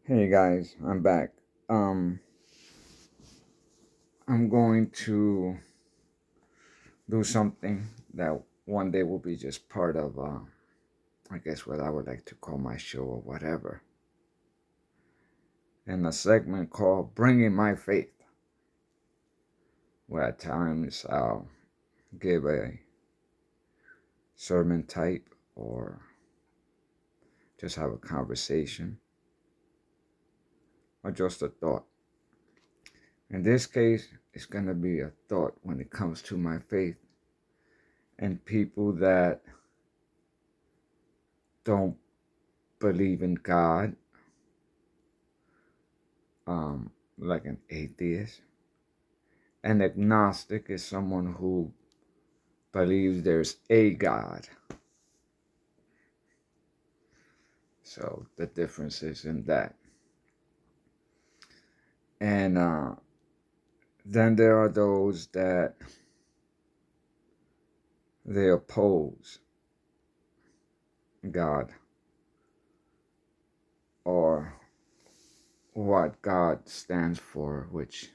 Hey guys, I'm back. Um, I'm going to do something that one day will be just part of, I guess, what I would like to call my show or whatever. In a segment called Bringing My Faith, where at times I'll give a sermon type or just have a conversation or just a thought. In this case, it's going to be a thought when it comes to my faith and people that don't believe in God, like an atheist. An agnostic is someone who believes there's a God. So the difference is in that. And then there are those that they oppose God or what God stands for, which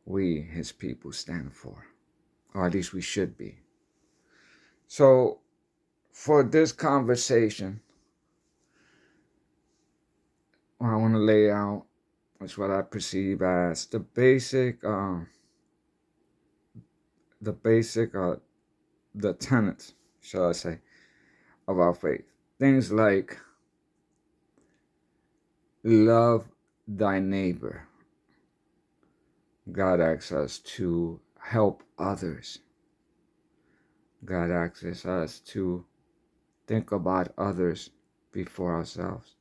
we, his people, stand for. Or at least we should be. So for this conversation, what I want to lay out is what I perceive as the basic, the tenets, shall I say, of our faith. Things like love thy neighbor. God asks us to help others. God asks us to think about others before ourselves.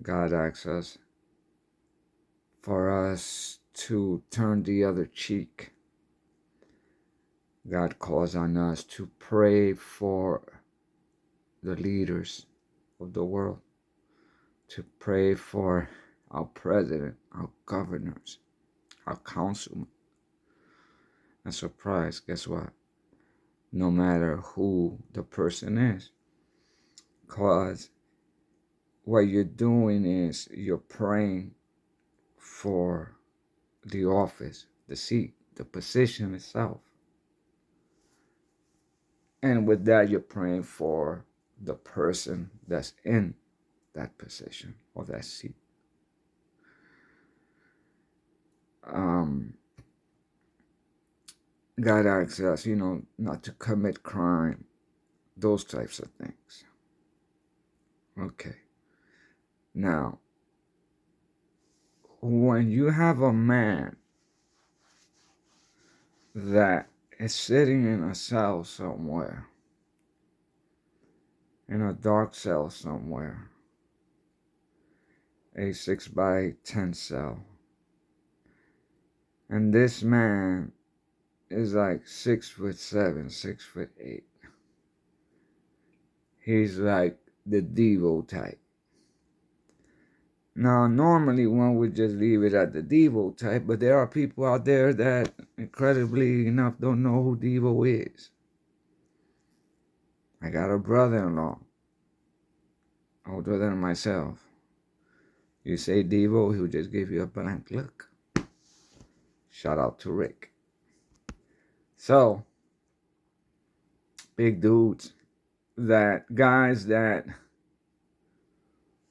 God asks us for us to turn the other cheek. God calls on us to pray for the leaders of the world, to pray for our president, our governors, our councilmen. And surprise, guess what? No matter who the person is, because what you're doing is you're praying for the office, the seat, the position itself. And with that, you're praying for the person that's in that position or that seat. Um, God asks us, not to commit crime, those types of things. Okay. Now, when you have a man that is sitting in a cell somewhere, in a dark cell somewhere, a 6 by 10 cell, and this man is like 6'7", 6'8". He's like the Devo type. Now, normally one would just leave it at the Devo type, but there are people out there that, incredibly enough, don't know who Devo is. I got a brother-in-law, older than myself. You say Devo, he'll just give you a blank look. Shout out to Rick. So, big dudes, guys that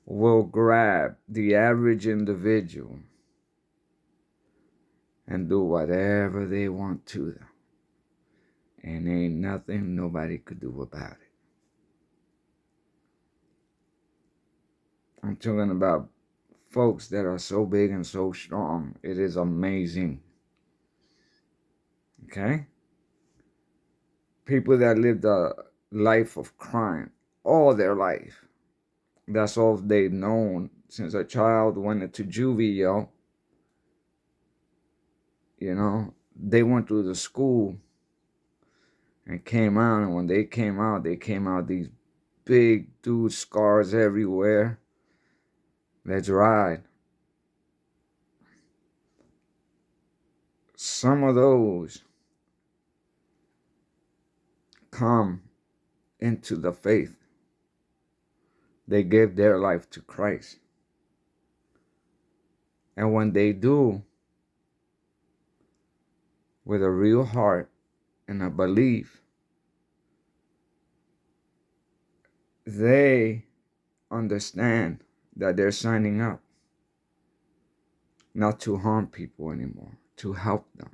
will grab the average individual and do whatever they want to them. And ain't nothing nobody could do about it. I'm talking about folks that are so big and so strong. It is amazing. Okay? People that lived a life of crime all their life. That's all they've known since a child went into juvie, yo. They went through the school and came out, and when they came out these big dude scars everywhere. Let's ride. Some of those come into the faith. they give their life to Christ. And when they do, with a real heart and a belief, they understand that they're signing up not to harm people anymore, to help them,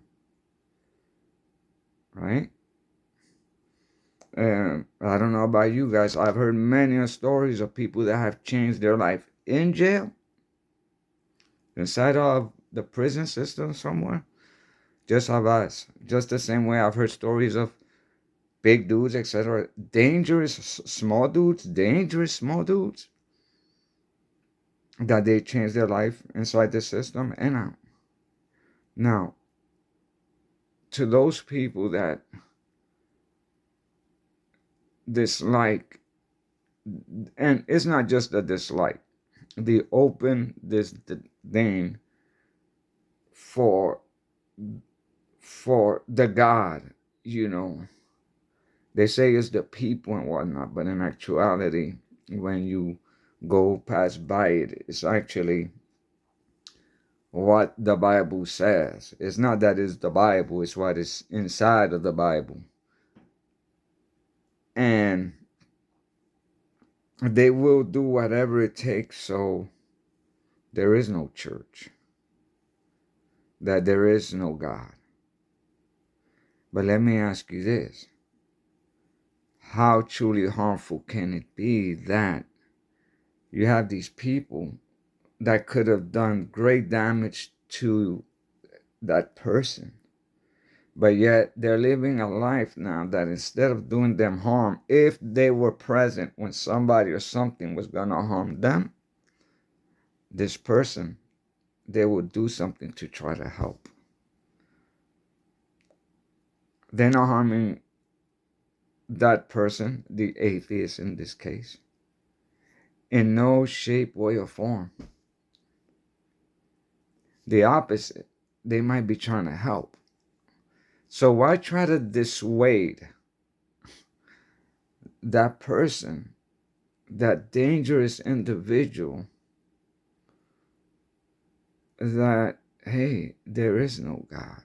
right? And I don't know about you guys. I've heard many stories of people that have changed their life in jail, inside of the prison system somewhere, just of us. Just the same way I've heard stories of big dudes, etc. Dangerous small dudes, that they changed their life inside the system and out. Now, to those people that dislike, and it's not just a dislike, the open disdain for the God, you know. They say it's the people and whatnot, but in actuality, when you go past by it, it's actually what the Bible says. It's not that it's the Bible, it's what is inside of the Bible. And they will do whatever it takes so there is no church, that there is no God. But let me ask you this. How truly harmful can it be that you have these people that could have done great damage to that person, but yet they're living a life now that instead of doing them harm, if they were present when somebody or something was going to harm them, this person, they would do something to try to help. They're not harming that person, the atheist in this case, in no shape, way, or form. The opposite, they might be trying to help. So why try to dissuade that person, that dangerous individual, that, hey, there is no God.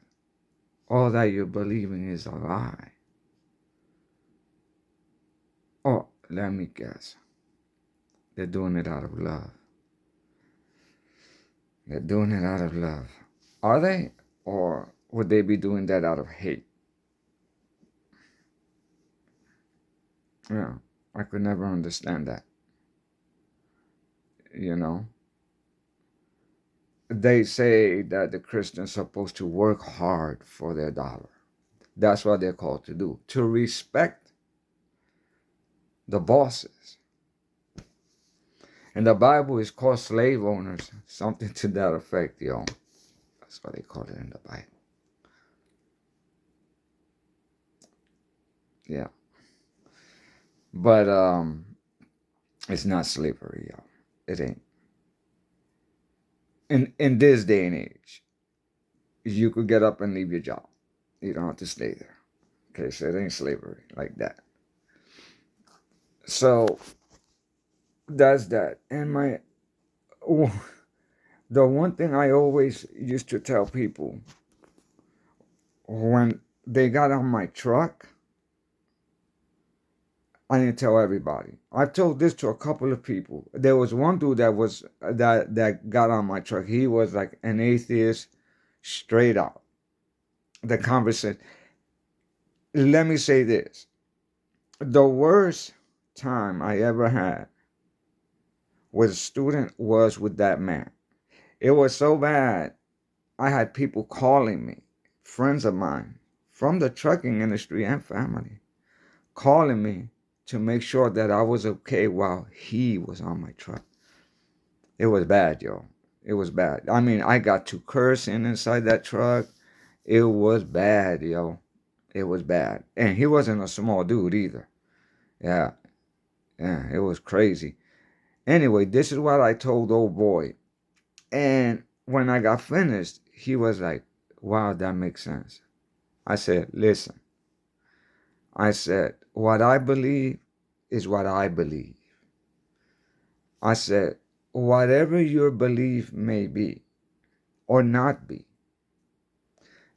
All that you're believing is a lie. Oh, let me guess. They're doing it out of love. They're doing it out of love. Are they? Or would they be doing that out of hate? Yeah, I could never understand that. You know? They say that the Christians are supposed to work hard for their dollar. That's what they're called to do. To respect the bosses. And the Bible is called slave owners. Something to that effect, yo. That's what they call it in the Bible. Yeah. But it's not slavery, yo. It ain't. In this day and age, you could get up and leave your job. You don't have to stay there. Okay, so it ain't slavery like that. So that's that. And the one thing I always used to tell people when they got on my truck, I didn't tell everybody. I told this to a couple of people. There was one dude that got on my truck. He was like an atheist, straight up. The conversation. Let me say this: the worst time I ever had with a student was with that man. It was so bad. I had people calling me, friends of mine from the trucking industry and family, calling me to make sure that I was okay while he was on my truck. It was bad, yo. It was bad. I mean, I got to cursing inside that truck. It was bad, yo. It was bad. And he wasn't a small dude either. Yeah. Yeah, it was crazy. Anyway, this is what I told old boy. And when I got finished, he was like, wow, that makes sense. I said, listen. I said, what I believe is what I believe. I said, whatever your belief may be or not be,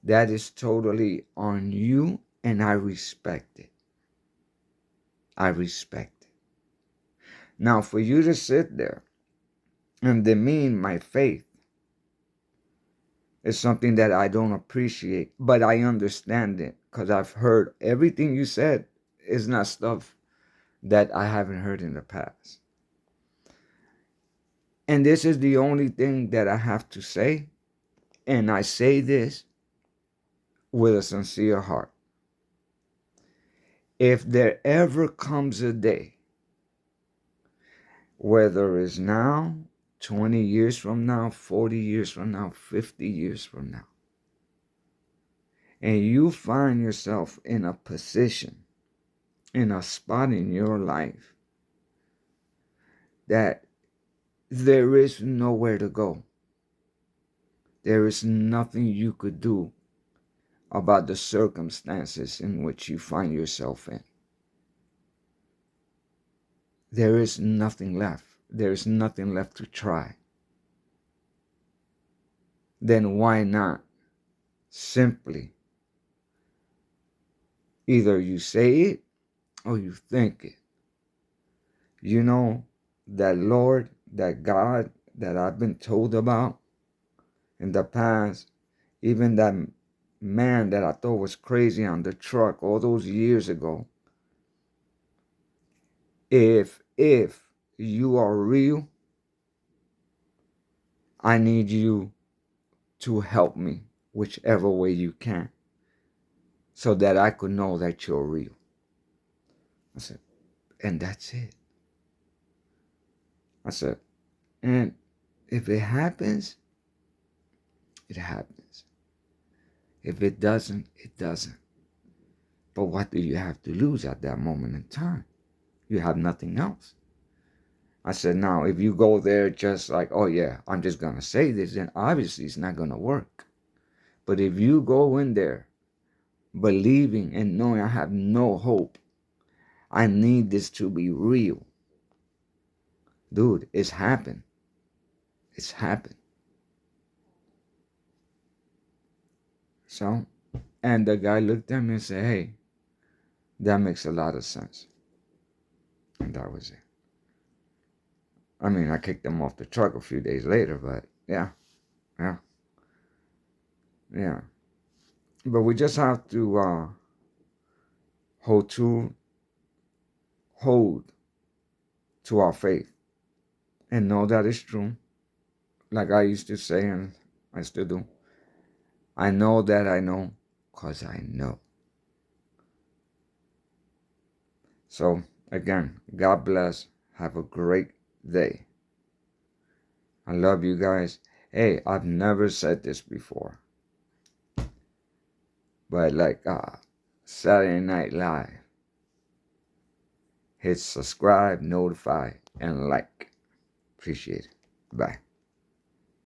that is totally on you, and I respect it. I respect it. Now, for you to sit there and demean my faith is something that I don't appreciate, but I understand it because I've heard everything you said is not stuff that I haven't heard in the past. And this is the only thing that I have to say, and I say this with a sincere heart. If there ever comes a day, whether it's now, 20 years from now, 40 years from now, 50 years from now, and you find yourself in a position, in a spot in your life that there is nowhere to go, there is nothing you could do about the circumstances in which you find yourself in. There is nothing left. There is nothing left to try. Then why not simply either you say it or you think it? You know, that Lord, that God that I've been told about in the past, even that man that I thought was crazy on the truck all those years ago, if you are real, I need you to help me whichever way you can so that I could know that you're real. I said, and that's it. I said, and if it happens, it happens. If it doesn't, it doesn't. But what do you have to lose at that moment in time? You have nothing else. I said, now, if you go there just like, oh yeah, I'm just going to say this, then obviously it's not going to work. But if you go in there believing and knowing I have no hope, I need this to be real. Dude, it's happened. It's happened. So, and the guy looked at me and said, hey, that makes a lot of sense. And that was it. I mean, I kicked him off the truck a few days later, but yeah. But we just have to hold to our faith and know that it's true. Like I used to say, and I still do. I know that I know because I know. So, again, God bless. Have a great day. I love you guys. Hey, I've never said this before. But like Saturday Night Live, hit subscribe, notify, and like. Appreciate it. Bye.